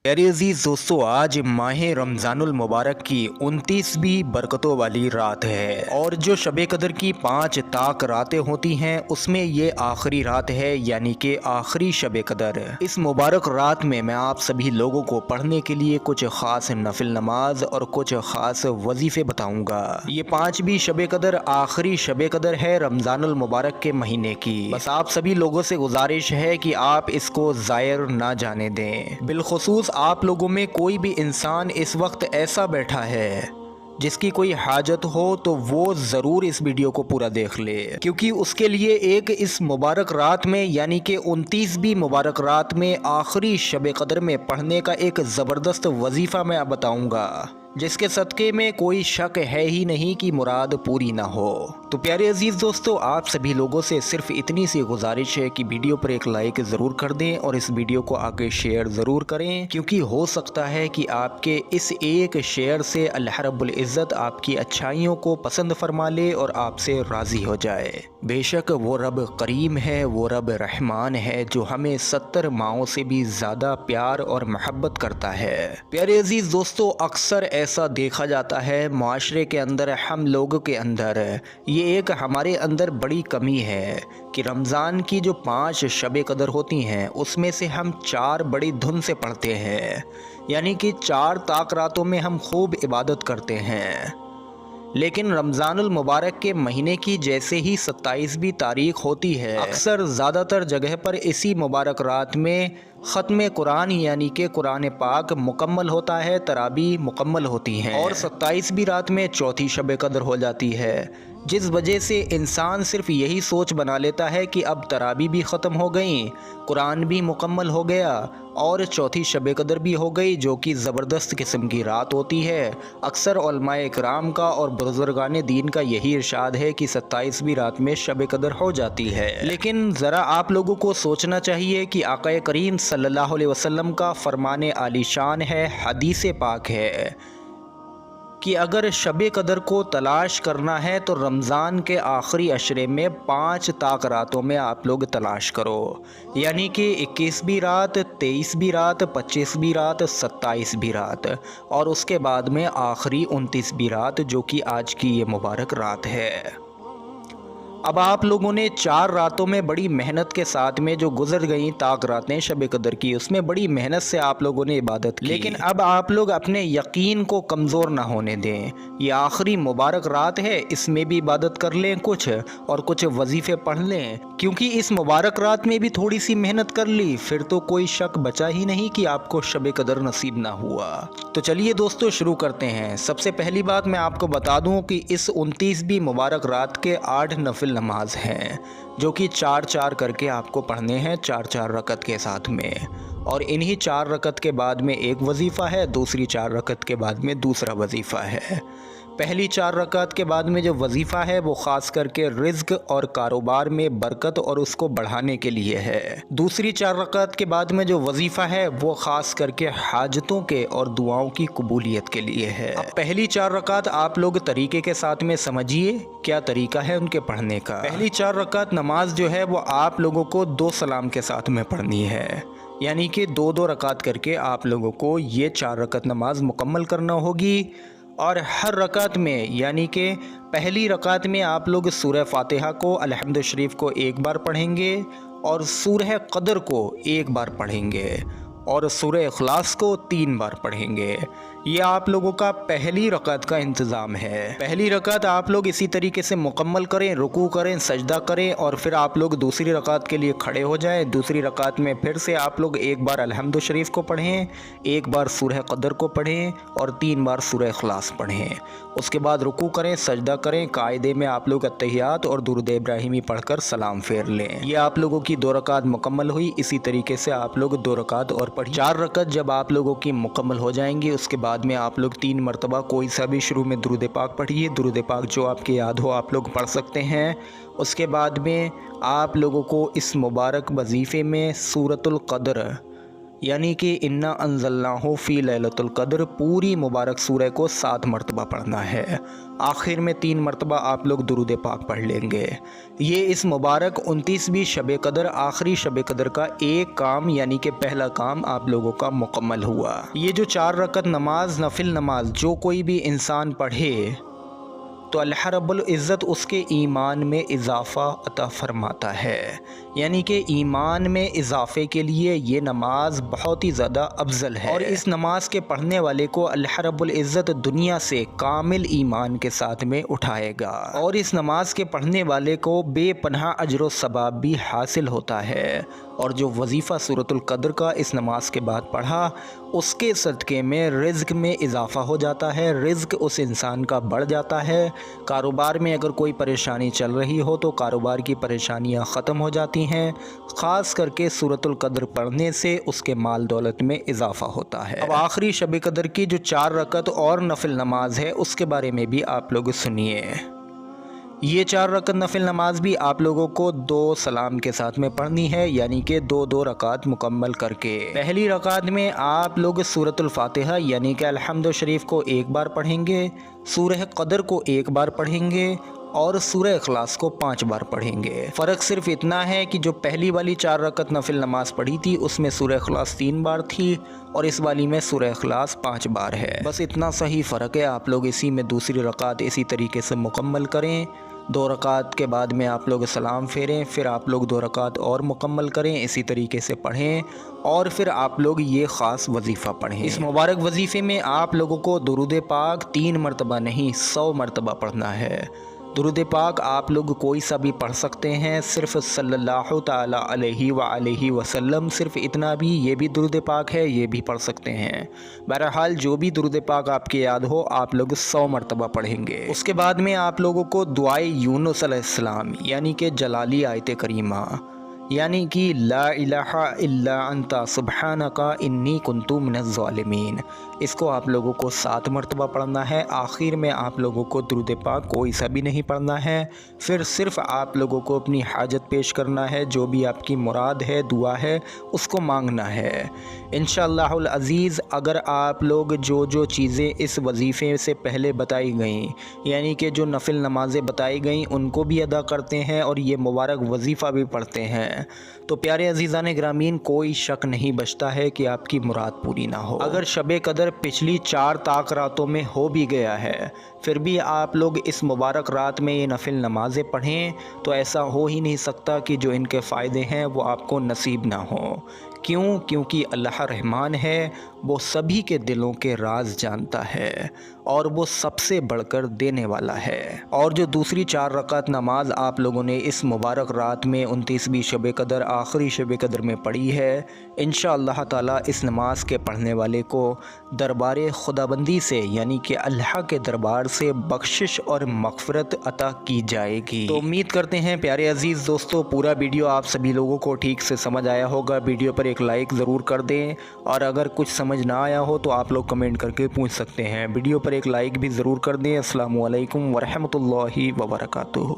प्यारे अजीज दोस्तों, आज माह रमज़ानुल मुबारक की 29वीं बरकतों वाली रात है और जो शब कदर की 5 ताक रातें होती हैं उसमें ये आखिरी रात है, यानी कि आखिरी शब कदर। इस मुबारक रात में मैं आप सभी लोगों को पढ़ने के लिए कुछ ख़ास नफिल नमाज और कुछ ख़ास वजीफ़े बताऊँगा। ये 5वीं शब कदर आखिरी शब कदर है रमज़ानुल मुबारक के महीने की। बस आप सभी लोगों से गुजारिश है कि आप इसको ज़ायर ना जाने दें। बिलखुसूस आप लोगों में कोई भी इंसान इस वक्त ऐसा बैठा है जिसकी कोई हाजत हो तो वो ज़रूर इस वीडियो को पूरा देख ले, क्योंकि उसके लिए एक इस मुबारक रात में यानी कि 29वीं मुबारक रात में आखिरी शब कदर में पढ़ने का एक ज़बरदस्त वजीफ़ा मैं बताऊंगा, जिसके सदक़े में कोई शक है ही नहीं कि मुराद पूरी ना हो। तो प्यारे अजीज़ दोस्तों, आप सभी लोगों से सिर्फ इतनी सी गुजारिश है कि वीडियो पर एक लाइक ज़रूर कर दें और इस वीडियो को आगे शेयर ज़रूर करें, क्योंकि हो सकता है कि आपके इस एक शेयर से अल्लाह रब्बुल इज़्ज़त आपकी अच्छाइयों को पसंद फरमा ले और आपसे राज़ी हो जाए। बेशक वो रब करीम है, वो रब रहमान है जो हमें 70 माओं से भी ज़्यादा प्यार और मोहब्बत करता है। प्यारे अजीज़ दोस्तों, अक्सर ऐसा देखा जाता है माशरे के अंदर, हम लोगों के अंदर ये एक हमारे अंदर बड़ी कमी है कि रमज़ान की जो 5 शब कदर होती हैं उसमें से हम 4 बड़ी धुन से पढ़ते हैं, यानी कि 4 ताक रातों में हम खूब इबादत करते हैं। लेकिन रमज़ानुल मुबारक के महीने की जैसे ही 27वीं तारीख होती है, अक्सर ज़्यादातर जगह पर इसी मुबारक रात में ख़त्म कुरान यानी कि कुरान पाक मुकम्मल होता है, तराबी मुकम्मल होती हैं और 27वीं रात में चौथी शब कदर हो जाती है, जिस वजह से इंसान सिर्फ यही सोच बना लेता है कि अब तराबी भी ख़त्म हो गई, कुरान भी मुकम्मल हो गया और चौथी शब कदर भी हो गई, जो कि ज़बरदस्त किस्म की रात होती है। अक्सर उलमाए इकराम का और बुज़ुर्गान दीन का यही इरशाद है कि 27वीं रात में शब कदर हो जाती है। लेकिन ज़रा आप लोगों को सोचना चाहिए कि आक़ा करीम सल्लल्लाहु अलैहि वसल्लम का फरमान आलीशान है, हदीस पाक है कि अगर शब कदर को तलाश करना है तो रमज़ान के आखिरी अशरे में 5 ताक रातों में आप लोग तलाश करो, यानी कि 21वीं रात, 23वीं रात, 25वीं रात, 27वीं रात और उसके बाद में आखिरी 29वीं रात, जो कि आज की ये मुबारक रात है। अब आप लोगों ने 4 रातों में बड़ी मेहनत के साथ में जो गुजर गई ताक रातें शब कदर की, उसमें बड़ी मेहनत से आप लोगों ने इबादत की, लेकिन अब आप लोग अपने यकीन को कमज़ोर ना होने दें। ये आखिरी मुबारक रात है, इसमें भी इबादत कर लें कुछ और कुछ वजीफ़े पढ़ लें, क्योंकि इस मुबारक रात में भी थोड़ी सी मेहनत कर ली फिर तो कोई शक बचा ही नहीं कि आपको शब कदर नसीब ना हुआ। तो चलिए दोस्तों शुरू करते हैं। सबसे पहली बात मैं आपको बता दूं कि इस 29वीं मुबारक रात के 8 नफिल नमाज हैं, जो कि 4-4 करके आपको पढ़ने हैं 4-4 रकत के साथ में, और इन्हीं 4 रकत के बाद में एक वजीफ़ा है, दूसरी 4 रकत के बाद में दूसरा वजीफ़ा है। पहली 4 रकात के बाद में जो वजीफ़ा है वो ख़ास करके रिज़्क़ और कारोबार में बरकत और उसको बढ़ाने के लिए है। दूसरी 4 रकात के बाद में जो वजीफ़ा है वो ख़ास करके हाजतों के और दुआओं की कबूलियत के लिए है। अब पहली 4 रकात आप लोग तरीके के साथ में समझिए क्या तरीका है उनके पढ़ने का। पहली 4 रकात नमाज जो है वो आप लोगों को 2 सलाम के साथ में पढ़नी है, यानी कि 2-2 रकात करके आप लोगों को ये 4 रकात नमाज मुकम्मल करना होगी। और हर रकात में यानी कि पहली रकात में आप लोग सूरह फातिहा को अलहम्द शरीफ को 1 बार पढ़ेंगे और सूरह कदर को 1 बार पढ़ेंगे और सूरह इखलास को 3 बार पढ़ेंगे। ये आप लोगों का पहली रकात का इंतज़ाम है। पहली रकात आप लोग इसी तरीके से मुकम्मल करें, रुकू करें, सजदा करें और फिर आप लोग दूसरी रकात के लिए खड़े हो जाएं। दूसरी रकात में फिर से आप लोग 1 बार अलहम्द शरीफ को पढ़ें, 1 बार सूरह कदर को पढ़ें और 3 बार सूरह इखलास पढ़ें। उसके बाद रुकू करें, सजदा करें, कायदे में आप लोग अत्तहियात और दुरूद इब्राहिमी पढ़कर सलाम फेर लें। ये आप लोगों की 2 रकात मुकम्मल हुई। इसी तरीके से आप लोग 2 रकात और पढ़िए। 4 रकात जब आप लोगों की मुकम्मल हो जाएंगी उसके बाद में आप लोग 3 मरतबा कोई सा भी शुरू में दुरूद पाक पढ़िए। दुरूद पाक जो आपके याद हो आप लोग पढ़ सकते हैं। उसके बाद में आप लोगों को इस मुबारक वजीफ़े में सूरतुल कदर यानी कि इन्ना अंज़लनाहु फ़ी लैलतुल क़द्र पूरी मुबारक सूरह को 7 मरतबा पढ़ना है। आखिर में 3 मरतबा आप लोग दुरूद पाक पढ़ लेंगे। ये इस मुबारक 29वीं शब क़द्र आखिरी शब क़द्र का एक काम यानी कि पहला काम आप लोगों का मुकम्मल हुआ। ये जो 4 रकत नमाज नफिल नमाज जो कोई भी इंसान पढ़े तो अल्लाह रब्बुल इज़्ज़त उसके ईमान में इजाफ़ा अता फ़रमाता है। यानी कि ईमान में इजाफ़े के लिए ये नमाज बहुत ही ज़्यादा अफजल है और इस नमाज के पढ़ने वाले को अल्लाह रब्बुल इज़्ज़त दुनिया से कामिल ईमान के साथ में उठाएगा और इस नमाज के पढ़ने वाले को बेपनाह अजर व सवाब भी हासिल होता है। और जो वजीफ़ा सूरतुल क़द्र का इस नमाज के बाद पढ़ा उसके सदक़े में रिज़्क़ में इजाफ़ा हो जाता है, रिज़्क़ उस इंसान का बढ़ जाता है। कारोबार में अगर कोई परेशानी चल रही हो तो कारोबार की परेशानियां ख़त्म हो जाती हैं। ख़ास करके सूरतुल क़द्र पढ़ने से उसके माल दौलत में इजाफ़ा होता है। अब आखिरी शब क़द्र की जो 4 रकत और नफिल नमाज है उसके बारे में भी आप लोग सुनिए। ये 4 रकत नफिल नमाज भी आप लोगों को 2 सलाम के साथ में पढ़नी है, यानी कि 2-2 रकात मुकम्मल करके। पहली रकात में आप लोग सूरतुल फातिहा यानी कि अलहम्दु शरीफ को 1 बार पढ़ेंगे, सूरह क़द्र को 1 बार पढ़ेंगे और सूरह इखलास को 5 बार पढ़ेंगे। फ़र्क सिर्फ इतना है कि जो पहली वाली 4 रकत नफिल नमाज पढ़ी थी उसमें सूरह इखलास 3 बार थी और इस वाली में सूरह इखलास 5 बार है। बस इतना सही फ़र्क है। आप लोग इसी में दूसरी रकात इसी तरीके से मुकम्मल करें। 2 रकात के बाद में आप लोग सलाम फेरें, फिर आप लोग 2 रकात और मुकम्मल करें, इसी तरीके से पढ़ें और फिर आप लोग ये ख़ास वजीफ़ा पढ़ें। इस मुबारक वजीफ़े में आप लोगों को दुरूद पाक 3 मरतबा नहीं 100 मरतबा पढ़ना है। दुरूद पाक आप लोग कोई सा भी पढ़ सकते हैं, सिर्फ़ सल्लल्लाहु ताला अलैहि वसल्लम, सिर्फ़ इतना भी, ये भी दुरूद पाक है, ये भी पढ़ सकते हैं। बहरहाल जो भी दुरूद पाक आपके याद हो आप लोग 100 मरतबा पढ़ेंगे। उसके बाद में आप लोगों को दुआए यूनुस अलैहिस्सलाम यानी कि जलाली आयत करीमा यानी कि ला इलाहा इल्ला अंता सुब्हानका इन्नी कुन्तु मिनज़ ज़ालिमीन, इसको आप लोगों को 7 मरतबा पढ़ना है। आखिर में आप लोगों को दुरूद पाक कोई सा भी नहीं पढ़ना है, फिर सिर्फ़ आप लोगों को अपनी हाजत पेश करना है, जो भी आपकी मुराद है दुआ है उसको मांगना है इंशाअल्लाहुल अज़ीज़। अगर आप लोग जो जो चीज़ें इस वजीफ़े से पहले बताई गईं यानी कि जो नफिल नमाज़ें बताई गईं उनको भी अदा करते हैं और ये मुबारक वजीफ़ा भी पढ़ते हैं तो प्यारे अजीज़ान ग्रामीन कोई शक नहीं बचता है कि आपकी मुराद पूरी ना हो। अगर शब क़द्र पिछली 4 ताक रातों में हो भी गया है फिर भी आप लोग इस मुबारक रात में ये नफिल नमाज़ें पढ़ें तो ऐसा हो ही नहीं सकता कि जो इनके फ़ायदे हैं वो आपको नसीब ना हो। क्यों? क्योंकि अल्लाह रहमान है, वो सभी के दिलों के राज जानता है और वो सबसे बढ़कर देने वाला है। और जो दूसरी 4 रकात नमाज आप लोगों ने इस मुबारक रात में 29वीं शब क़द्र आखिरी शब क़द्र में पढ़ी है, इंशाअल्लाह ताला इस नमाज के पढ़ने वाले को दरबार खुदाबंदी से यानी कि अल्लाह के दरबार से बख्शिश और मग़फ़िरत अता की जाएगी। तो उम्मीद करते हैं प्यारे अजीज़ दोस्तों पूरा वीडियो आप सभी लोगों को ठीक से समझ आया होगा। वीडियो पर एक लाइक ज़रूर कर दें और अगर कुछ समझ ना आया हो तो आप लोग कमेंट करके पूछ सकते हैं। वीडियो पर एक लाइक भी ज़रूर कर दें। अस्सलामु अलैकुम वरहमतुल्लाहि वबरकातुहू।